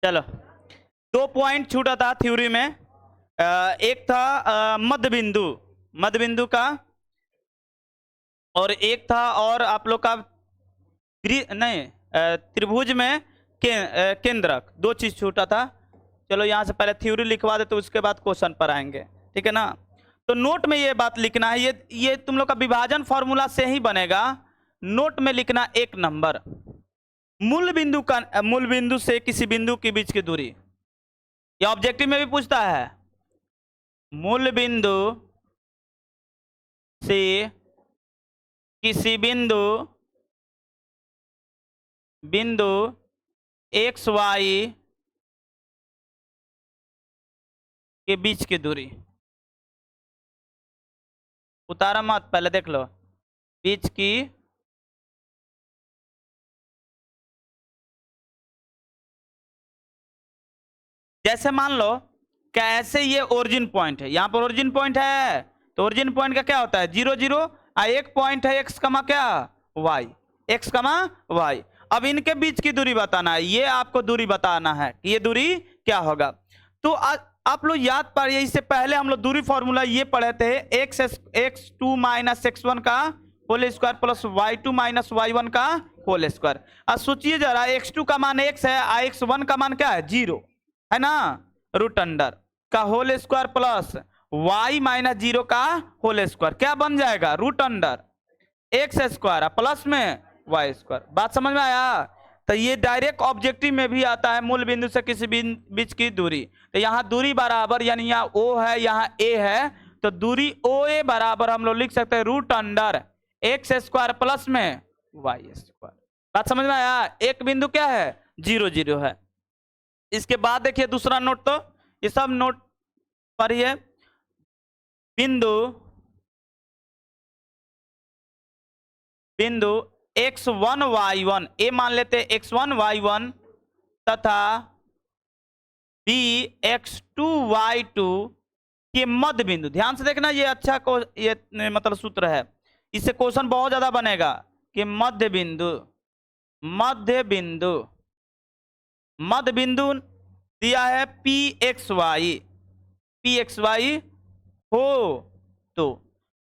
चलो, 2 पॉइंट छूटा था थ्योरी में। एक था मध्य बिंदु, मध्य बिंदु का, और एक था और आप लोग का नहीं, त्रिभुज में केंद्रक। 2 चीज छूटा था। चलो यहाँ से पहले थ्योरी लिखवा दे तो उसके बाद क्वेश्चन पर आएंगे, ठीक है ना। तो नोट में ये बात लिखना है, ये तुम लोग का विभाजन फॉर्मूला से ही बनेगा। नोट में लिखना 1 नंबर, मूल बिंदु से किसी बिंदु के बीच की दूरी। ये ऑब्जेक्टिव में भी पूछता है। मूल बिंदु से किसी बिंदु एक्स वाई के बीच की दूरी। उतारा मत, पहले देख लो। बीच की जैसे मान लो कैसे ये ओरिजिन पॉइंट है, यहाँ पर ओरिजिन पॉइंट है, तो ओरिजिन पॉइंट का क्या होता है 0 0। एक पॉइंट है एक्स कमा क्या वाई, एक्स कमा वाई। अब इनके बीच की दूरी बताना है, ये आपको दूरी बताना है कि ये दूरी क्या होगा। तो आप लोग याद पाइए, इससे पहले हम लोग दूरी फॉर्मूला ये पढ़े थे, x2 माइनस x1 का whole square plus y2 minus y1 का होल स्क्वायर। अब सोचिए जरा, x2 का मान x है, x1 का मान क्या है 0 है ना, रूट अंडर का whole square plus y minus 0 का होल स्क्वायर, क्या बन जाएगा root under x square plus में वाई स्क्वायर। बात समझ में आया। तो ये डायरेक्ट ऑब्जेक्टिव में भी आता है, मूल बिंदु से किसी बीच की दूरी। तो यहाँ दूरी बराबर, यानी यहाँ O है यहाँ A है, तो दूरी OA बराबर हम लोग लिख सकते हैं root under x square plus में वाई स्क्वायर। बात समझ में आया। एक बिंदु क्या है 0 0 है। इसके बाद देखिए दूसरा नोट, तो ये सब नोट पढ़िए। बिंदु x1 y1, ए मान लेते x1 y1 तथा b x2 y2 के मध्य बिंदु। ध्यान से देखना, ये अच्छा ये मतलब सूत्र है, इससे क्वेश्चन बहुत ज्यादा बनेगा कि मध्य बिंदु दिया है pxy हो, तो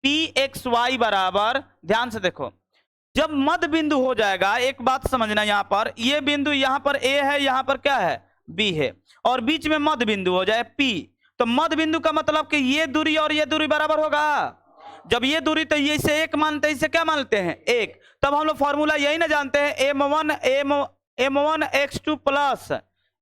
pxy बराबर, ध्यान से देखो, जब मध्य बिंदु हो जाएगा, एक बात समझना, यहां पर ये बिंदु, यहां पर A है, यहां पर क्या है B है, और बीच में मध्य बिंदु हो जाए P, तो मध्य बिंदु का मतलब कि ये दूरी और ये दूरी बराबर होगा। जब ये दूरी, तो ये इसे 1 मानते हैं, इसे क्या मानते हैं 1। तब हम लोग फॉर्मूला यही ना जानते हैं, m1 x2 plus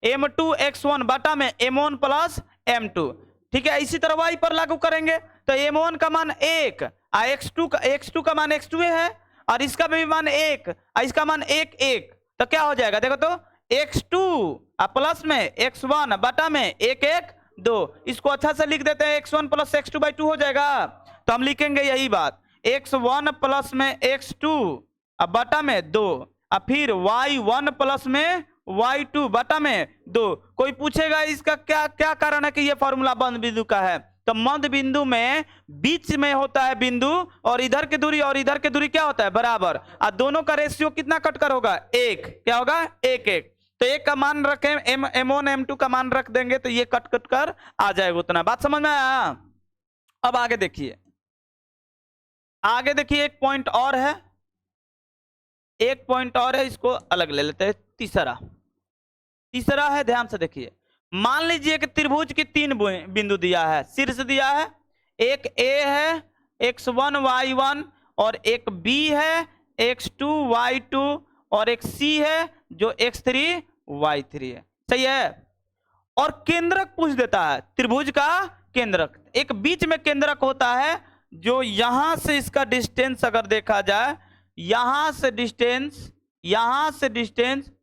m2 x1 बटा में m1 प्लस m2। ठीक है, इसी तरह y पर लागू करेंगे, तो m1 का मान 1, x2 का मान x2 है, और इसका भी मान 1, इसका मान 1 1, तो क्या हो जाएगा देखो तो x2 प्लस में x1 बटा में 1 1 2। इसको अच्छा से लिख देते हैं, x1 प्लस x2 बाई 2 हो जाएगा। तो हम लिखेंगे यही बात, x1 प्लस में x2 बटा में 2, और फिर y1 प्लस में y2 बटा में 2। कोई पूछेगा इसका क्या क्या कारण है कि ये फॉर्मूला बंद बिंदु का है। तो मध्य बिंदु में बीच में होता है बिंदु, और इधर की दूरी और इधर की दूरी क्या होता है बराबर, और दोनों का रेशियो कितना कट कर होगा 1, क्या होगा 1 1। तो 1 का मान रखें, m1 m2 का मान रख देंगे, तो ये कट कट कर आ जाएगा उतना। बात समझ में आया। अब आगे देखिए, एक पॉइंट और है, इसको अलग ले लेते हैं। तीसरा है, ध्यान से देखिए, मान लीजिए कि त्रिभुज की 3 बिंदु दिया है, शीर्ष दिया है, एक A है x1 y1, और एक B है x2 y2, और एक C है जो x3 y3 है। सही है। और केंद्रक पूछ देता है, त्रिभुज का केंद्रक। एक बीच में केंद्रक होता है, जो यहां से इसका डिस्टेंस अगर देखा जाए, यहां से डिस्टेंस,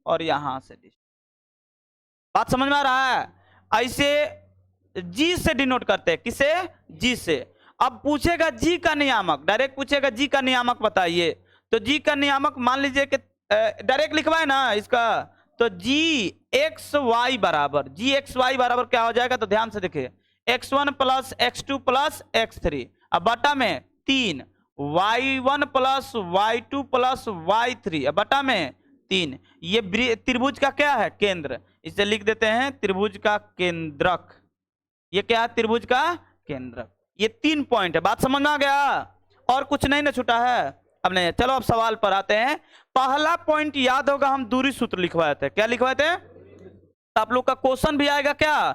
और यहां से डिस्टेंस। बात समझ में आ रहा है। ऐसे G से डिनोट करते हैं, किसे G से। अब पूछेगा G का नियामक, डायरेक्ट पूछेगा G का नियामक बताइए। तो G का नियामक मान लीजिए कि डायरेक्ट लिखवाए ना इसका, तो gxy बराबर क्या हो जाएगा, तो ध्यान से देखिए, x1 plus x2 plus x3 अब बटा में 3, y1 plus y2 plus y3 अब बटा में 3। ये त्रिभुज का क्या है केंद्र। इसे लिख देते हैं त्रिभुज का केंद्रक। ये क्या है? त्रिभुज का केंद्रक। ये 3 पॉइंट है, बात समझ में आ गया? और कुछ नहीं ना छूटा है? अब नहीं, चलो अब सवाल पर आते हैं। पहला पॉइंट याद होगा, हम दूरी सूत्र लिखवाए थे। क्या लिखवाए थे? तो आप लोग का क्वेश्चन भी आएगा क्या?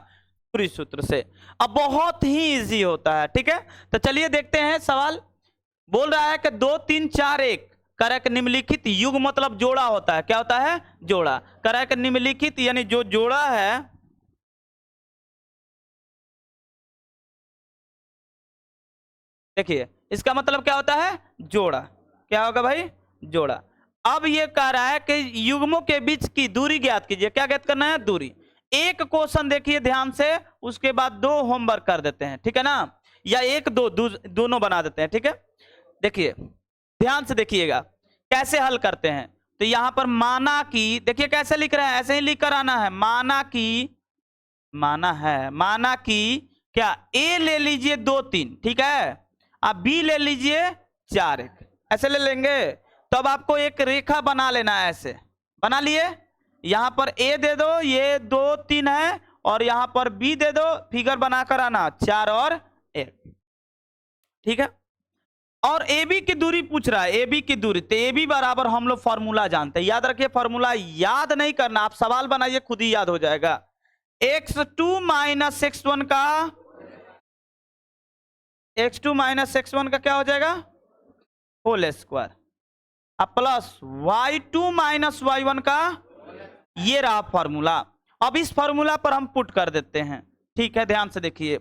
दूरी सूत्र से। अब बहुत ही इजी होता है, ठीक है। तो चलिए देखते हैं सवाल। बोल रहा है कि 2 3 4 1 करक निम्नलिखित युग मतलब जोड़ा होता है। क्या होता है? जोड़ा। करक निम्नलिखित यानी जो जोड़ा है, देखिए इसका मतलब क्या होता है? जोड़ा। क्या होगा भाई? जोड़ा। अब ये कह रहा है कि युग्मों के बीच की दूरी ज्ञात कीजिए। क्या ज्ञात करना है? दूरी। एक क्वेश्चन देखिए ध्यान से, उसके बाद 2 होमवर्क कर देते हैं, ठीक है ना? या 1 2 दोनों बना देते हैं, ठीक है। देखिए ध्यान से देखिएगा कैसे हल करते हैं। तो यहां पर माना कि, देखिए कैसे लिख रहे हैं, ऐसे ही लिख कर आना है। माना कि, माना कि क्या, ए ले लीजिए 2 3, ठीक है। आप बी ले लीजिए 4 1, ऐसे ले लेंगे। तो अब आपको एक रेखा बना लेना है, ऐसे बना लिए। यहां पर ए दे दो, ये 2 3 है, और यहां पर बी दे दो, फिगर बनाकर आना 4 और 1, ठीक है। और ए बी की दूरी पूछ रहा है, ए बी की दूरी। तो ए बी बराबर हम लोग फॉर्मूला जानते हैं, याद रखिए। फॉर्मूला याद नहीं करना, आप सवाल बनाइए, खुद ही याद हो जाएगा। x2 माइनस x1 का, x2 माइनस x1 का क्या हो जाएगा? Whole square. अब प्लस y2 माइनस y1 का, ये रहा फॉर्मूला। अब इस फॉर्मूला पर हम पुट कर देते हैं, ठीक है। ध्यान से देखिए,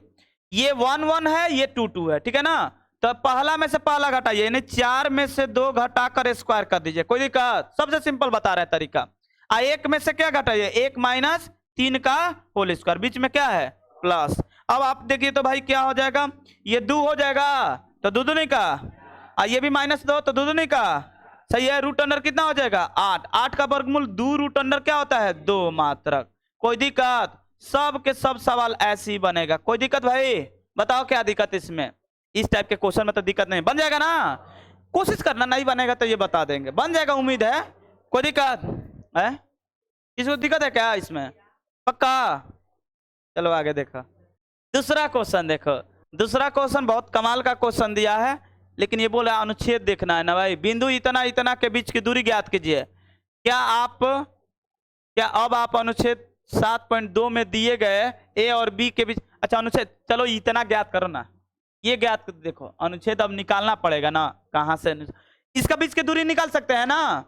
ये 1 1 है, ये 2 2 है, ठीक है ना। तो पहला में से पहला घटाइए, यानी 4 में से 2 घटाकर स्क्वायर कर दीजिए। कोई दिक्कत? सबसे सिंपल बता रहे हैं तरीका। 1 में से क्या घटाइए? 1 माइनस 3 का होल स्क्वायर, बीच में क्या है? प्लस। अब आप देखिए तो भाई क्या हो जाएगा? ये 2 हो जाएगा तो दूनी का, ये भी माइनस 2 तो दूनी का, सही है। रूट अंडर कितना हो जाएगा? 8। 8 का वर्गमूल 2 रूट अंडर क्या होता है? 2 मात्रक। कोई दिक्कत? सब के सब सवाल ऐसे ही बनेगा। कोई दिक्कत भाई? बताओ क्या दिक्कत इसमें? इस टाइप के क्वेश्चन में तो दिक्कत नहीं, बन जाएगा ना। कोशिश करना, नहीं बनेगा तो ये बता देंगे, बन जाएगा, उम्मीद है। कोई दिक्कत है? किसी को दिक्कत है क्या इसमें? पक्का? चलो आगे देखो। दूसरा क्वेश्चन देखो। दूसरा क्वेश्चन बहुत कमाल का क्वेश्चन दिया है, लेकिन ये बोला अनुच्छेद देखना है ना भाई। बिंदु इतना इतना के बीच की दूरी ज्ञात कीजिए। क्या अब आप अनुच्छेद 7.2 में दिए गए ए और बी के बीच, अच्छा अनुच्छेद, चलो इतना ज्ञात करो ना, ये ज्ञात देखो। अनुच्छेद अब निकालना पड़ेगा ना, कहां से इसका बीच की दूरी निकाल सकते हैं ना।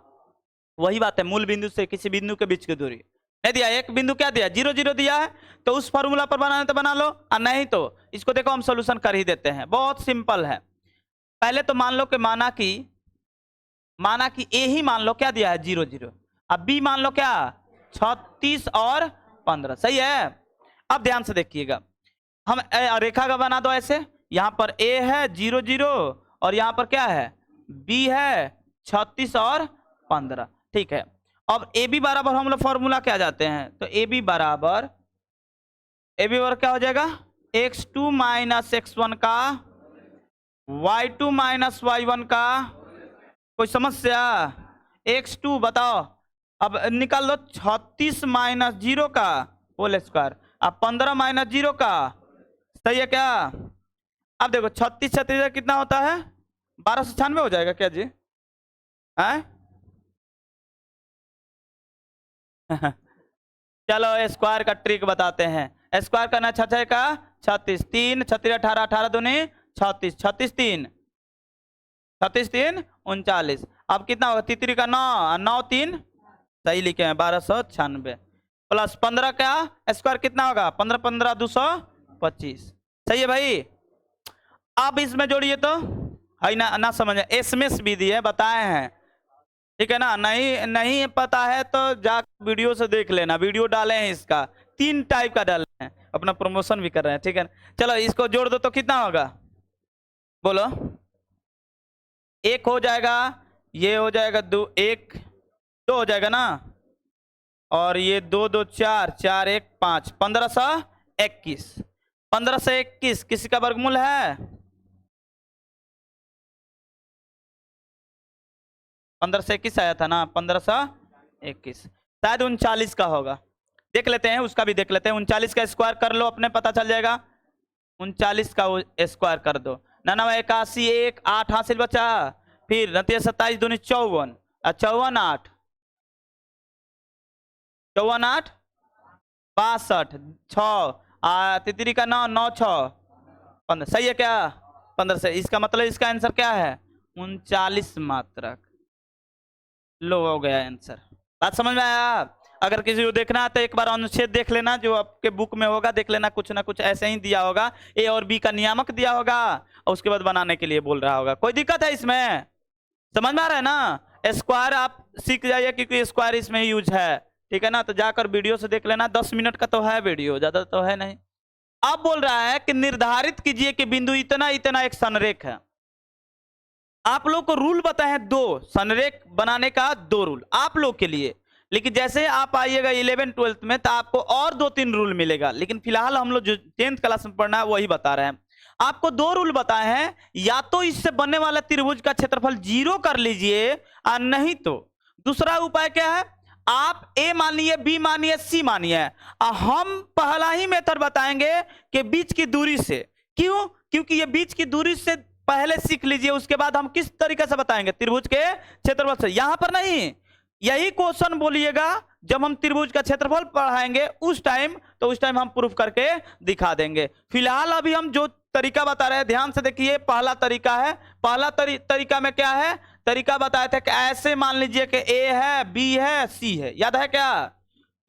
वही बात है, मूल बिंदु से किसी बिंदु के बीच की दूरी नहीं दिया। एक बिंदु क्या दिया? 0 0 दिया है, तो उस फॉर्मूला पर बनाना तो बना लो, और नहीं तो इसको देखो हम सोल्यूशन कर ही देते हैं, बहुत सिंपल है। पहले तो मान लो कि माना कि ए ही मान लो क्या दिया है? 0 0। अब बी मान लो क्या? 36 और 15, सही है। अब ध्यान से देखिएगा, हम रेखा का बना दो ऐसे। यहां पर ए है 0 0, और यहां पर क्या है? बी है 36 और 15, ठीक है। अब ए बी बराबर हम लोग फॉर्मूला क्या जाते हैं? तो ए बी बराबर क्या हो जाएगा? x2 माइनस x1 का y2 माइनस y1 का। कोई समस्या? x2 बताओ, अब निकाल लो 36 माइनस 0 का होल स्क्वायर, अब 15 माइनस 0 का, सही है क्या? अब देखो 36 36 कितना होता है? 1296 हो जाएगा क्या जी? चलो स्क्वायर का ट्रिक बताते हैं। स्क्वायर करना 6 का 36, 3 36 18, 18 दूनी 36, 36 3 36 3 39। अब कितना होगा? 3 का 9, 9 3, सही लिखे हैं 1296, प्लस 15 का स्क्वायर कितना होगा? 15 15 225, सही है भाई। अब इसमें जोड़िए तो है ना समझ, एसएमएस भी दिए बताए हैं, ठीक है ना। नहीं पता है तो जा वीडियो से देख लेना, वीडियो डाले हैं इसका, 3 टाइप का डाले हैं, अपना प्रमोशन भी कर रहे हैं, ठीक है। चलो इसको जोड़ दो तो कितना होगा? बोलो। 1 हो जाएगा, ये हो जाएगा 2 1 2 हो जाएगा ना, और ये 2 2 4 4 1 5, 1521। 1521 किसी का वर्गमूल है? 1521 आया था ना, 1521 शायद 39 का होगा, देख लेते हैं, उसका भी देख लेते हैं। 39 का स्क्वायर कर लो, अपने पता चल जाएगा। 39 का स्क्वायर कर दो, 99 81 1 8 हासिल बचा, फिर 27 दूनी 54, 54 8 54 8 62 6 तितरी का 9 9 6 15, सही है क्या? 15 से, इसका मतलब इसका आंसर क्या है? 39 मात्रक। लो हो गया आंसर। बात समझ में आया? अगर किसी को देखना है तो एक बार अनुच्छेद देख लेना, जो आपके बुक में होगा, देख लेना, कुछ ना कुछ ऐसे ही दिया होगा, ए और बी का नियामक दिया होगा और उसके बाद बनाने के लिए बोल रहा होगा। कोई दिक्कत है इसमें? समझ में आ रहा है ना? स्क्वायर आप सीख जाइए, क्योंकि स्क्वायर इसमें यूज है, ठीक है ना? तो जाकर वीडियो से देख लेना, 10 मिनट का तो है वीडियो, ज्यादा तो है नहीं। अब बोल रहा है कि निर्धारित कीजिए कि बिंदु इतना इतना एक संरेख है। आप लोग को रूल बताए हैं 2, संरेख बनाने का 2 रूल आप लोग के लिए। लेकिन जैसे आप आइएगा 11 12 में तो आपको और 2-3 रूल मिलेगा, लेकिन फिलहाल हम लोग जो 10th क्लास में पढ़ना है वही बता रहे हैं। आपको 2 रूल बताए हैं, या तो इससे बनने वाला त्रिभुज का क्षेत्रफल 0 कर लीजिए, और नहीं तो दूसरा उपाय क्या है, आप ए मानिए, बी मानिए, सी मानिए, हम पहला ही मेथड बताएंगे कि बीच की दूरी से। क्यों? क्योंकि ये बीच की दूरी से पहले सीख लीजिए, उसके बाद हम किस तरीके से बताएंगे त्रिभुज के क्षेत्रफल से। यहां पर नहीं, यही क्वेश्चन बोलिएगा जब हम त्रिभुज का क्षेत्रफल पढ़ाएंगे उस टाइम, तो उस टाइम हम प्रूफ करके दिखा देंगे। फिलहाल अभी हम जो तरीका बता रहे हैं ध्यान से देखिए। पहला तरीका है, पहला तरीका में क्या है, तरीका बताए थे कि ऐसे मान लीजिए कि ए है, बी है, सी है, याद है क्या?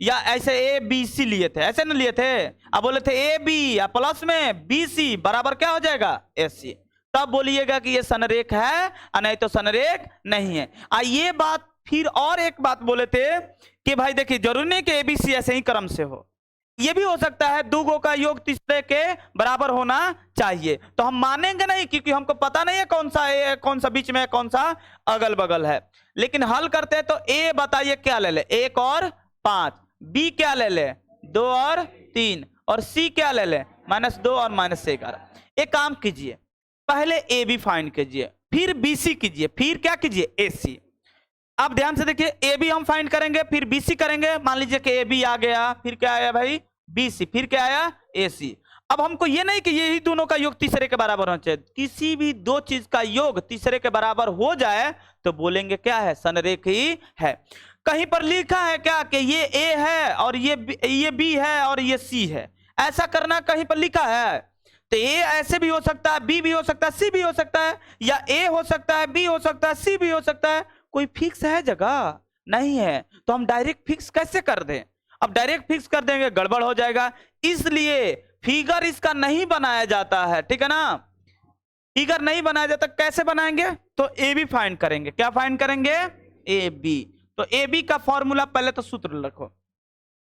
या ऐसे ए बी सी लिए थे, ऐसे ना लिए थे? अब बोले थे ए बी या प्लस में बी सी बराबर क्या हो जाएगा? ए सी। तब बोलिएगा कि ये संरेख है, और नहीं तो संरेख नहीं है। ये बात, फिर और एक बात बोले थे कि भाई देखिए, जरूरी नहीं कि एबीसी ऐसे ही क्रम से हो, ये भी हो सकता है 2 गो का योग तीसरे के बराबर होना चाहिए। तो हम मानेंगे नहीं, क्योंकि हमको पता नहीं है कौन सा ए है, कौन सा बीच में है, कौन सा अगल बगल है। लेकिन हल करते हैं तो ए बताइए क्या ले ले? 1 और 5। बी क्या ले ले? 2 और 3। और सी क्या ले ले? -2 और -11। एक काम कीजिए, पहले ए बी फाइंड कीजिए, फिर बी सी कीजिए, फिर क्या कीजिए? ए सी। अब ध्यान से देखिए, ए बी हम फाइंड करेंगे, फिर बी सी करेंगे। मान लीजिए कि ए बी आ गया, फिर क्या आया भाई? बी सी, फिर क्या आया? ए सी। अब हमको ये नहीं कि यही दोनों का योग तीसरे के बराबर होना चाहिए, किसी भी 2 चीज का योग तीसरे के बराबर हो जाए तो बोलेंगे क्या है? संरेख ही है। कहीं पर लिखा है क्या कि ये ए है और ये बी है और ये सी है? ऐसा करना कहीं पर लिखा है? तो ए ऐसे भी हो सकता है, बी भी हो सकता है, सी भी हो सकता है, या ए हो सकता है, बी हो सकता है, सी भी हो सकता है। कोई फिक्स है जगह? नहीं है। तो हम डायरेक्ट फिक्स कैसे कर दें? अब डायरेक्ट फिक्स कर देंगे गड़बड़ हो जाएगा, इसलिए फिगर इसका नहीं बनाया जाता है, ठीक है ना? फिगर नहीं बनाया जाता, कैसे बनाएंगे? तो ए बी फाइंड करेंगे। क्या फाइंड करेंगे? A B. तो ए बी का फॉर्मूला पहले तो सूत्र रखो,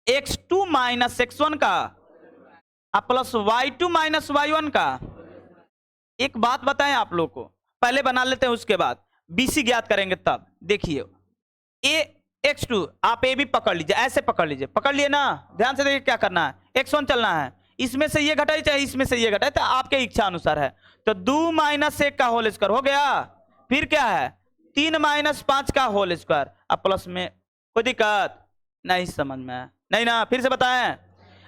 x2 - x1 का प्लस y2 - y1 का। एक बात बताएं आप लोग को, पहले बना लेते हैं, उसके बाद बीसी ज्ञात करेंगे। तब देखिए, ए x2 आप ए भी पकड़ लीजिए, ऐसे पकड़ लीजिए, पकड़ लिए ना? ध्यान से देखिए क्या करना है, x1 चलना है, इसमें से ये घटाई चाहे इसमें से ये घटाए, तो आपके इच्छा अनुसार है। तो 2 - 1 का होल स्क्वायर हो गया, फिर क्या है? 3 - 5 का होल स्क्वायर, अब प्लस में। कोई दिक्कत नहीं? समझ में नहीं ना? फिर से बताएं।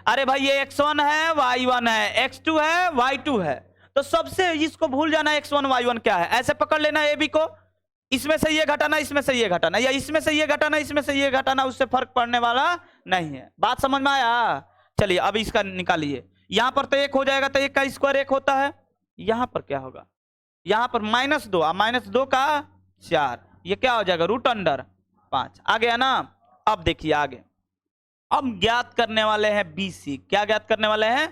अरे भाई, ये x1 है, y1 है, x2 है, y2 है, तो सबसे इसको भूल जाना, x1 y1 क्या है, ऐसे पकड़ लेना ए बी को। इसमें से ये घटाना, इसमें से ये घटाना, या इसमें से ये घटाना, इसमें से ये घटाना, उससे फर्क पड़ने वाला नहीं है। बात समझ में आया? चलिए अब इसका निकालिए। यहां पर तो 1 हो जाएगा, तो 1 का स्क्वायर 1 होता है। यहां पर क्या होगा? यहां पर -2 और -2 का 4, ये क्या हो जाएगा? √5 आ गया ना? अब देखिए आगे, हम ज्ञात करने वाले हैं BC। क्या ज्ञात करने वाले हैं?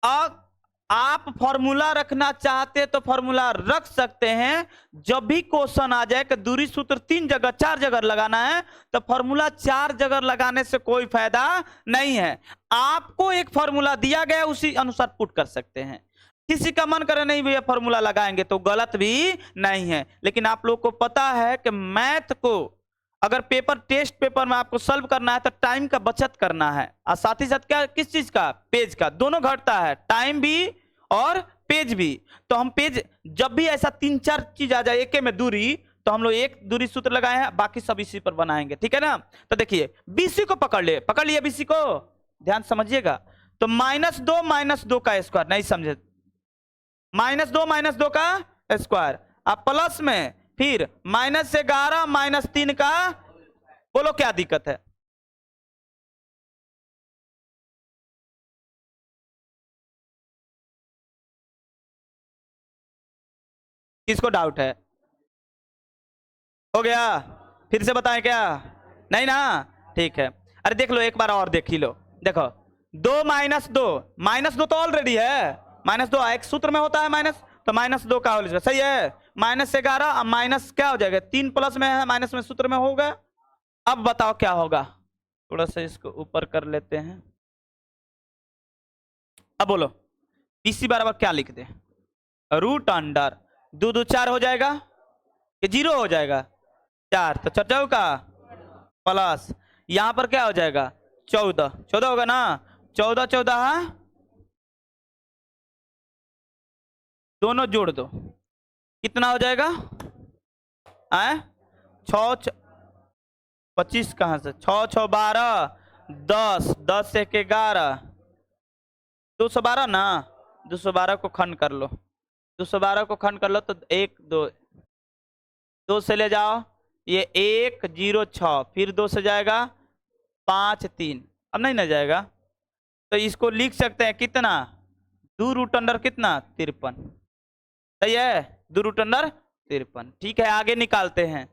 अब आप फॉर्मूला रखना चाहते तो फॉर्मूला रख सकते हैं। जब भी क्वेश्चन आ जाए कि दूरी सूत्र 3 जगह 4 जगह लगाना है, तो फॉर्मूला 4 जगह लगाने से कोई फायदा नहीं है। आपको एक फॉर्मूला दिया गया, उसी अनुसार पुट कर सकते हैं। किसी का मन करे नहीं भैया फॉर्मूला लगाएंगे, तो गलत भी नहीं है। लेकिन आप लोग को पता है कि मैथ को अगर टेस्ट पेपर में आपको सॉल्व करना है तो टाइम का बचत करना है, और साथ ही साथ क्या, किस चीज का? पेज का। दोनों घटता है, टाइम भी और पेज भी। तो हम पेज, जब भी ऐसा 3-4 चीज आ जाए एक में दूरी, तो हम लोग एक दूरी सूत्र लगाए हैं, बाकी सब इसी पर बनाएंगे, ठीक है ना। तो देखिए बीसी को पकड़ लिया बीसी को, ध्यान समझिएगा। तो -2 का स्क्वायर, नहीं समझे, -2 का स्क्वायर, अब प्लस में फिर -11 -3 का, बोलो क्या दिक्कत है। किसको डाउट है? हो गया? फिर से बताएं क्या? नहीं ना, ठीक है। अरे देख लो एक बार और देख ही लो, देखो 2 -2 तो ऑलरेडी है, -2 एक सूत्र में होता है माइनस, तो -2 का होल स्क्वायर, सही है। -11 माइनस क्या हो जाएगा, 3 प्लस में है, माइनस में सूत्र में होगा। अब बताओ क्या होगा, थोड़ा सा इसको ऊपर कर लेते हैं। अब बोलो बीसी बराबर क्या लिख दे, रूट अंडर 2 2 4 हो जाएगा, ये 0 हो जाएगा, 4 तो 4 का प्लस यहां पर क्या हो जाएगा 14 होगा ना, 14 दोनों जोड़ दो, कितना हो जाएगा, 6 25 कहां से, 6 6 12 10 10 1 11 212 ना, 212 को खंड कर लो, 212 को खंड कर लो तो 1 2 से ले जाओ, ये 1 0 6, फिर 2 से जाएगा 5 3, अब नहीं ना जाएगा, तो इसको लिख सकते हैं कितना, 2 रूट अंडर कितना 53, सही है, 2 रूट अंडर 53। ठीक है आगे निकालते हैं,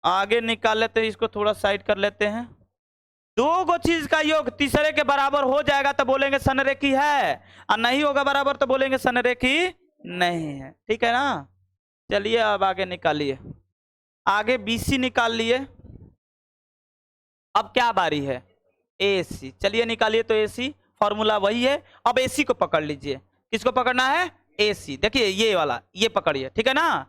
आगे निकाल लेते हैं, इसको थोड़ा साइड कर लेते हैं। दो गो चीज का योग तीसरे के बराबर हो जाएगा तो बोलेंगे संरेखी है, और नहीं होगा बराबर तो बोलेंगे संरेखी नहीं है, ठीक है ना। चलिए अब आगे निकालिए, आगे बीसी निकाल लिए, अब क्या बारी है एसी, चलिए निकालिए। तो एसी फॉर्मूला वही है, अब एसी को पकड़ लीजिए, किसको पकड़ना है, एसी, देखिए ये वाला ये पकड़िए, ठीक है ना।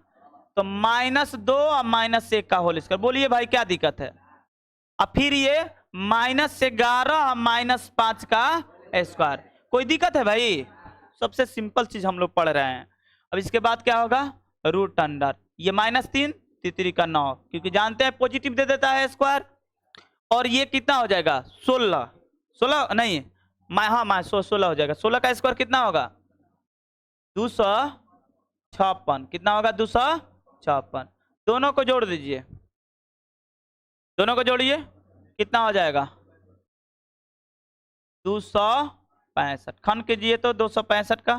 तो -2 और -1 का होल स्क्वायर, बोलिए भाई क्या दिक्कत है। अब फिर ये -11 और -5 का स्क्वायर, कोई दिक्कत है भाई, सबसे सिंपल चीज हम लोग पढ़ रहे हैं। अब इसके बाद क्या होगा, रूट अंडर, ये -3 3 का 9, क्योंकि जानते हैं पॉजिटिव दे देता है स्क्वायर, और ये कितना हो जाएगा 16 नहीं, हाँ 16 हो जाएगा, 16 का स्क्वायर कितना होगा 256, कितना होगा 256, दोनों को जोड़ दीजिए, दोनों को जोड़िए कितना हो जाएगा 265, खंड कीजिए तो 265 का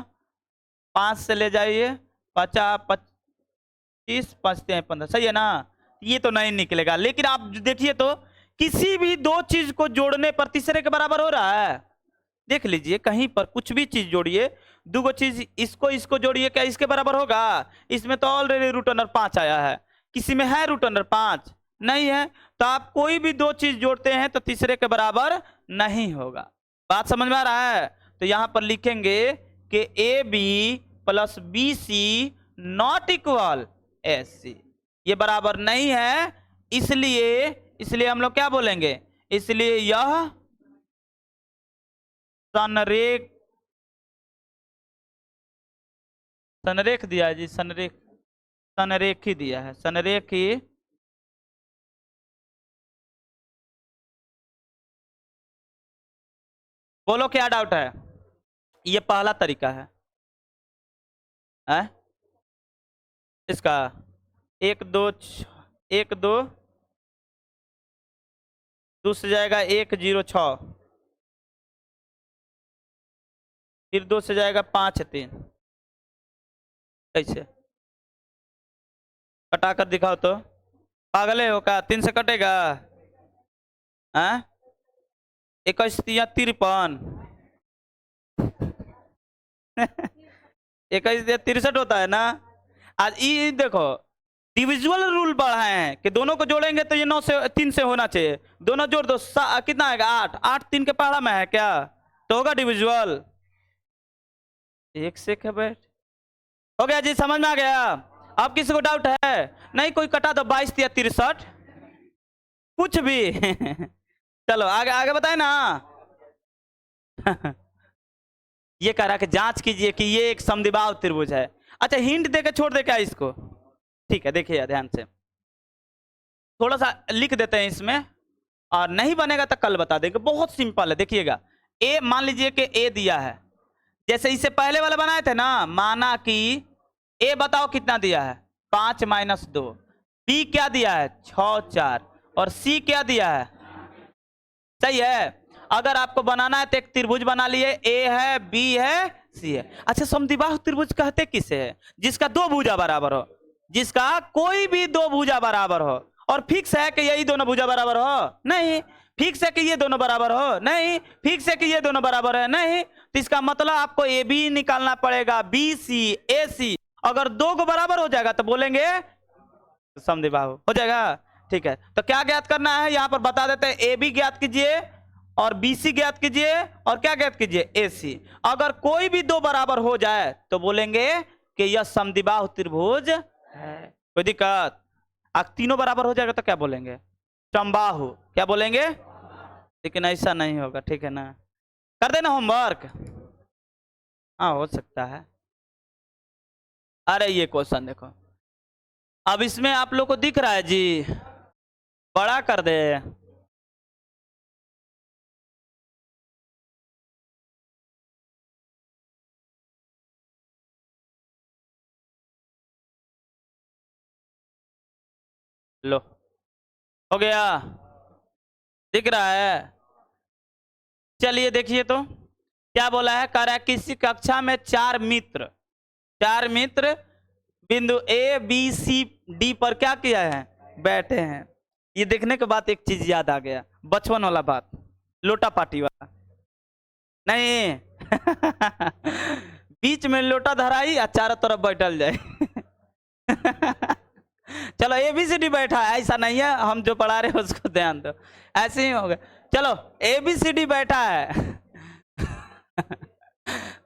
5 से ले जाइए 50 25 5 15, सही है ना। ये तो नहीं निकलेगा, लेकिन आप देखिए तो किसी भी दो चीज को जोड़ने पर तीसरे के बराबर हो रहा है, देख लीजिए कहीं पर कुछ भी चीज जोड़िए, दो चीज इसको जोड़िए, क्या इसके बराबर होगा, इसमें तो ऑलरेडी रूट अंडर 5 आया है, किसी में है रूट अंडर 5 नहीं है, तो आप कोई भी दो चीज जोड़ते हैं तो तीसरे के बराबर नहीं होगा, बात समझ में आ रहा है। तो यहां पर लिखेंगे कि A B plus B C not equal A C, ये बराबर नहीं है, इसलिए हम लोग क्या बोलेंगे, इसलिए यह संरेख दिया है जी, संरेखी दिया है, संरेखी बोलो क्या डाउट है, ये पहला तरीका है, इसका 1 2 1 2 से जाएगा 1 0 6, फिर 2 से जाएगा 5 3, कैसे कटा कर दिखाओ तो, पागल है हो क्या, 3 से कटेगा, 21 53 21 63 होता है ना। आज ये देखो डिविजुअल रूल बढ़ाए हैं कि दोनों को जोड़ेंगे तो ये 9 से 3 से होना चाहिए, दोनों जोड़ दो कितना आएगा 8 3 के पहाड़ा में है क्या, तो होगा डिविजुअल, एक से क्या बैठ हो गया जी, समझ में आ गया। अब किसी को डाउट है, नहीं कोई कटा दो 22 या 63 कुछ भी चलो आगे आगे बताए ना ये कह रहा कि जांच कीजिए कि ये एक समद्विबाहु त्रिभुज है, अच्छा हिंट देकर छोड़ दे क्या इसको, ठीक है देखिए ध्यान से, थोड़ा सा लिख देते हैं इसमें, और नहीं बनेगा तो कल बता देंगे। बहुत सिंपल है, देखिएगा। ए मान लीजिए कि ए दिया है, जैसे इससे पहले वाला बनाए थे ना, माना कि ए बताओ कितना दिया है, 5 - 2। बी क्या दिया है, 6 4। और सी क्या दिया है, सही है। अगर आपको बनाना है तो एक त्रिभुज बना लिए, ए है, बी है, सी है। अच्छा, समद्विबाहु त्रिभुज कहते किसे है, जिसका दो भुजा बराबर हो, जिसका कोई भी दो भुजा बराबर हो। और फिक्स है कि यही दोनों भुजा बराबर हो, नहीं। फिक्स है कि ये दोनों बराबर हो, नहीं। फिक्स है कि ये दोनों बराबर है, नहीं। तो इसका मतलब आपको ए बी निकालना पड़ेगा, बी सी, ए सी। अगर दो को बराबर हो जाएगा तो बोलेंगे समद्विबाहु हो जाएगा। ठीक है, तो क्या ज्ञात करना है, यहां पर बता देते हैं। ए बी ज्ञात कीजिए, और बीसी ज्ञात कीजिए, और क्या ज्ञात कीजिए, एसी। अगर कोई भी दो बराबर हो जाए तो बोलेंगे कि यह समद्विबाहु त्रिभुज है। कोई दिक्कत? तीनों बराबर हो जाएगा तो क्या बोलेंगे, समबाहु। क्या बोलेंगे? लेकिन ऐसा नहीं होगा, ठीक है ना। कर देना होमवर्क। हाँ, हो सकता है। अरे ये क्वेश्चन देखो, अब इसमें आप लोग को दिख रहा है जी, बड़ा कर दे। लो, हो गया, दिख रहा है। चलिए देखिए तो क्या बोला है, कह रहा है किसी कक्षा में चार मित्र बिंदु ए बी सी डी पर क्या किया है, बैठे हैं। ये देखने के बाद एक चीज याद आ गया, बचपन वाला बात, लोटा पार्टी वाला। नहीं बीच में लोटा धराई और चारों तरफ बैठल जाए चलो ए बी सी डी बैठा है, ऐसा नहीं है, हम जो पढ़ा रहे हैं उसको ध्यान दो, ऐसे ही होगा। चलो ए बी सी डी बैठा है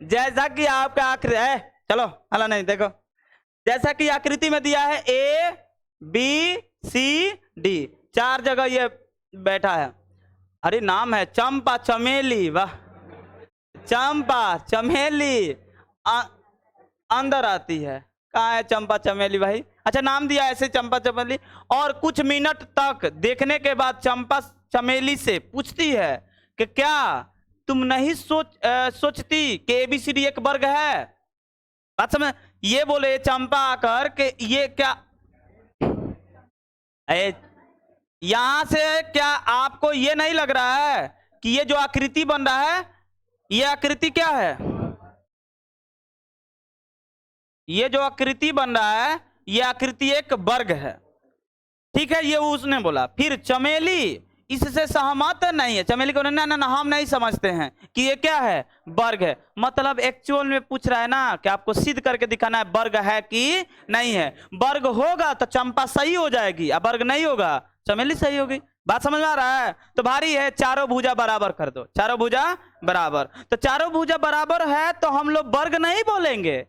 जैसा कि आपका आकृति है, चलो हला नहीं, देखो जैसा कि आकृति में दिया है, ए बी सी डी, चार जगह ये बैठा है। अरे नाम है चंपा चमेली, वाह, चंपा चमेली अंदर आती है। कहाँ है चंपा चमेली भाई? अच्छा, नाम दिया ऐसे चंपा चमेली। और कुछ मिनट तक देखने के बाद चंपा चमेली से पूछती है कि क्या तुम नहीं सोचती कि एबीसीडी एक वर्ग है? बात समझ? ये बोले चंपा आकर कि ये क्या, यहां से क्या आपको ये नहीं लग रहा है कि ये जो आकृति बन रहा है, ये आकृति क्या है, ये जो आकृति बन रहा है, ये आकृति एक वर्ग है। ठीक है, ये उसने बोला। फिर चमेली इससे सहमत नहीं है, चमेली को ना ना ना हम नहीं समझते हैं कि ये क्या है, वर्ग है। मतलब एक्चुअल में पूछ रहा है ना कि आपको सिद्ध करके दिखाना है वर्ग है कि नहीं है। वर्ग होगा तो चंपा सही हो जाएगी, और वर्ग नहीं होगा चमेली सही होगी। बात समझ में आ रहा है? तो भारी है, चारों भुजा बराबर कर दो, चारों भुजा बराबर। तो चारों भुजा बराबर है तो हम लोग वर्ग नहीं बोलेंगे,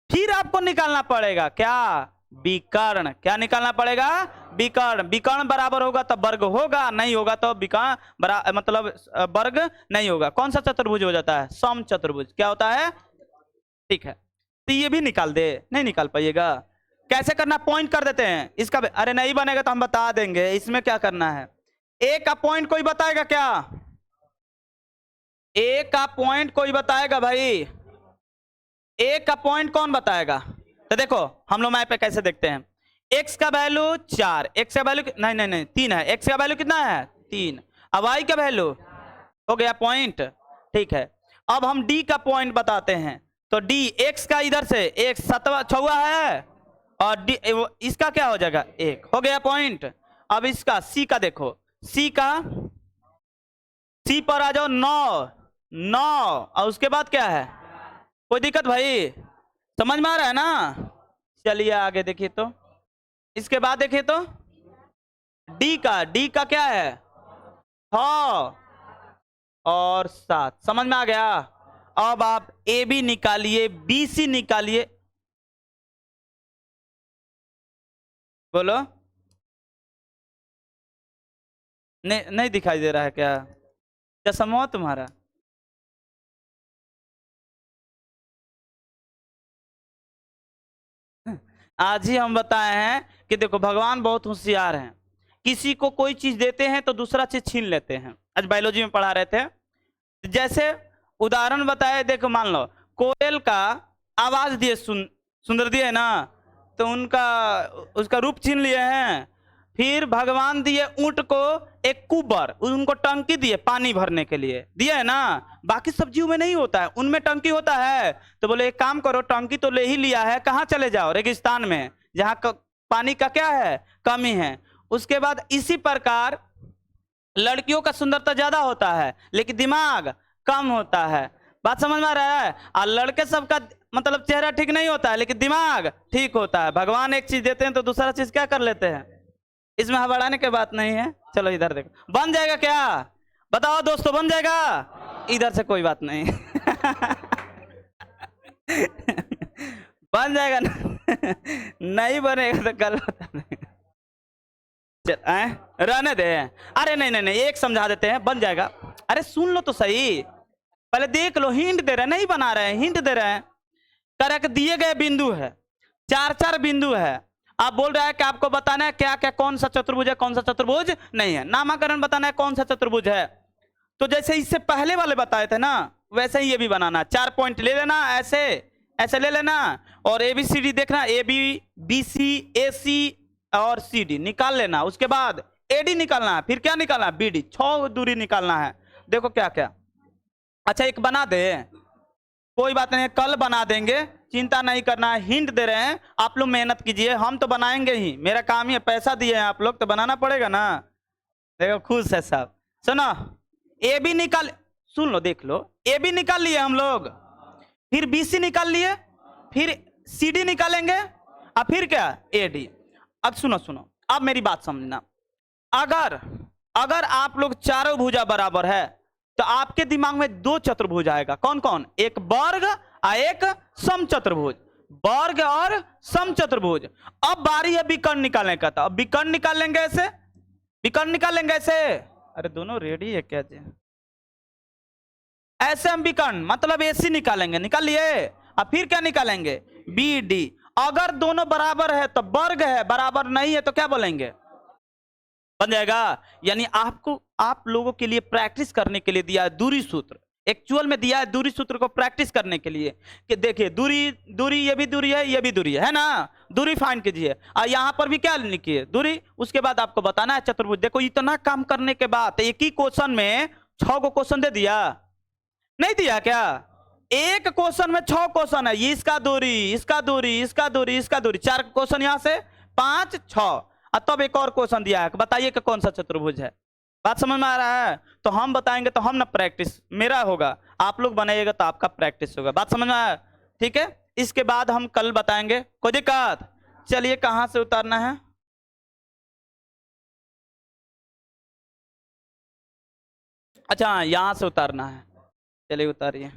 फिर आपको निकालना पड़ेगा क्या, विकर्ण। क्या निकालना पड़ेगा, विकर्ण। विकर्ण बराबर होगा तो वर्ग होगा, नहीं होगा तो विकर्ण मतलब वर्ग नहीं होगा। कौन सा चतुर्भुज हो जाता है, सम चतुर्भुज। क्या होता है? ठीक है, तो ये भी निकाल दे, नहीं निकाल पाइएगा। कैसे करना, पॉइंट कर देते हैं इसका। अरे नहीं बनेगा तो हम बता देंगे, इसमें क्या करना है। ए का पॉइंट कोई बताएगा क्या, ए का पॉइंट कोई बताएगा भाई? ए का पॉइंट कौन बताएगा? तो देखो हम लोग मैप पे कैसे देखते हैं, x का वैल्यू 4, x का वैल्यू नहीं नहीं नहीं 3 है, x का वैल्यू कितना है 3। अब y का वैल्यू हो गया पॉइंट। ठीक है, अब हम d का पॉइंट बताते हैं। तो d x का इधर से एक छवा है, और d इसका क्या हो जाएगा 1, हो गया पॉइंट। अब इसका c का देखो, c पर आ जाओ 9 और उसके बाद क्या है, कोई दिक्कत भाई? समझ में आ रहा है ना? चलिए आगे देखिए तो, इसके बाद देखिए तो डी का क्या है 6 और 7। समझ में आ गया? अब आप ए बी निकालिए, बी सी निकालिए। बोलो, नहीं दिखाई दे रहा है क्या, चश्मा हो तुम्हारा? आज ही हम बताए हैं कि देखो भगवान बहुत होशियार हैं। किसी को कोई चीज देते हैं तो दूसरा चीज छीन लेते हैं। आज बायोलॉजी में पढ़ा रहे थे। जैसे उदाहरण बताए, देखो मान लो कोयल का आवाज दिए, सुंदर दिए ना, तो उनका उसका रूप छीन लिए हैं। फिर भगवान दिए ऊंट को एक कुबर, उनको टंकी दिए पानी भरने के लिए, दिया है ना। बाकी सब्जियों में नहीं होता है, उनमें टंकी होता है। तो बोले एक काम करो, टंकी तो ले ही लिया है, कहाँ चले जाओ, रेगिस्तान में, जहाँ पानी का क्या है, कमी है। उसके बाद इसी प्रकार लड़कियों का सुंदरता ज्यादा होता है लेकिन दिमाग कम होता है। बात समझ में आ रहा है। और लड़के सबका मतलब चेहरा ठीक नहीं होता है लेकिन दिमाग ठीक होता है। भगवान एक चीज देते हैं तो दूसरा चीज क्या कर लेते हैं। इसमें हबड़ाने की बात नहीं है। चलो इधर देखो, बन जाएगा क्या, बताओ दोस्तों, बन जाएगा। इधर से कोई बात नहीं बन जाएगा ना नहीं बनेगा तो कल रहने दे। अरे नहीं नहीं नहीं, एक समझा देते हैं, बन जाएगा। अरे सुन लो तो सही, पहले देख लो। हिंट दे रहे हैं, नहीं बना रहे हैं, हिंट दे रहे हैं। करेक्ट दिए गए बिंदु है, 4 बिंदु है। आप बोल रहे हैं कि आपको बताना है क्या क्या, कौन सा चतुर्भुज है कौन सा चतुर्भुज नहीं है। नामकरण बताना है कौन सा चतुर्भुज है। तो जैसे इससे पहले वाले बताए थे ना, वैसे ही ये भी बनाना। 4 पॉइंट ले लेना, ऐसे ऐसे ले लेना, और ABCD देखना, AB BC AC और CD निकाल लेना। उसके बाद AD निकालना है, फिर क्या निकालना है, BD, 6 दूरी निकालना है। देखो क्या क्या। अच्छा एक बना दे, कोई बात नहीं, कल बना देंगे, चिंता नहीं करना है। हिंट दे रहे हैं, आप लोग मेहनत कीजिए, हम तो बनाएंगे ही, मेरा काम ही है, पैसा दिए हैं आप लोग तो बनाना पड़ेगा ना। देखो खुश है सब। सुनो, AB निकाल, सुन लो देख लो, AB निकाल लिए हम लोग, फिर BC निकाल लिए, फिर CD निकालेंगे, और फिर क्या, AD। अब सुनो सुनो, अब मेरी बात समझना। अगर अगर आप लोग चारों भुजा बराबर है तो आपके दिमाग में 2 चतुर्भुज आएगा। कौन कौन, एक वर्ग और एक समचतुर्भुज। वर्ग और समचतुर्भुज। अब बारी है विकर्ण निकालने का, तो अब विकर्ण निकाल लेंगे ऐसे, विकर्ण निकाल लेंगे ऐसे। अरे दोनों रेडी है क्या जी, ऐसे हम विकर्ण मतलब AC निकालेंगे, निकाल लिए। अब फिर क्या निकालेंगे, BD। अगर दोनों बराबर है तो वर्ग है, बराबर नहीं है तो क्या बोलेंगे, बन जाएगा। यानी आपको, आप लोगों के लिए प्रैक्टिस करने के लिए दिया है दूरी सूत्र, एक्चुअल में दिया है दूरी सूत्र को प्रैक्टिस करने के लिए कि देखिए दूरी दूरी, ये भी दूरी है ये भी दूरी है ना, दूरी फाइंड कीजिए। और यहां पर भी क्या लिखिए, दूरी। उसके बाद आपको बताना है चतुर्भुज। देखो इतना काम करने के बाद एक ही क्वेश्चन में 6 को क्वेश्चन दे दिया, नहीं दिया क्या। एक क्वेश्चन में 6 क्वेश्चन है, ये इसका दूरी, इसका दूरी, इसका दूरी, इसका दूरी, 4 क्वेश्चन यहां से, 5 6। तब एक और क्वेश्चन दिया है, बताइए कि कौन सा चतुर्भुज है। बात समझ में आ रहा है। तो हम बताएंगे तो हम ना प्रैक्टिस मेरा होगा, आप लोग बनाइएगा तो आपका प्रैक्टिस होगा। बात समझ में आया, ठीक है। इसके बाद हम कल बताएंगे, कोई दिक्कत। चलिए कहां से उतारना है, अच्छा यहां से उतारना है, चलिए उतारिए।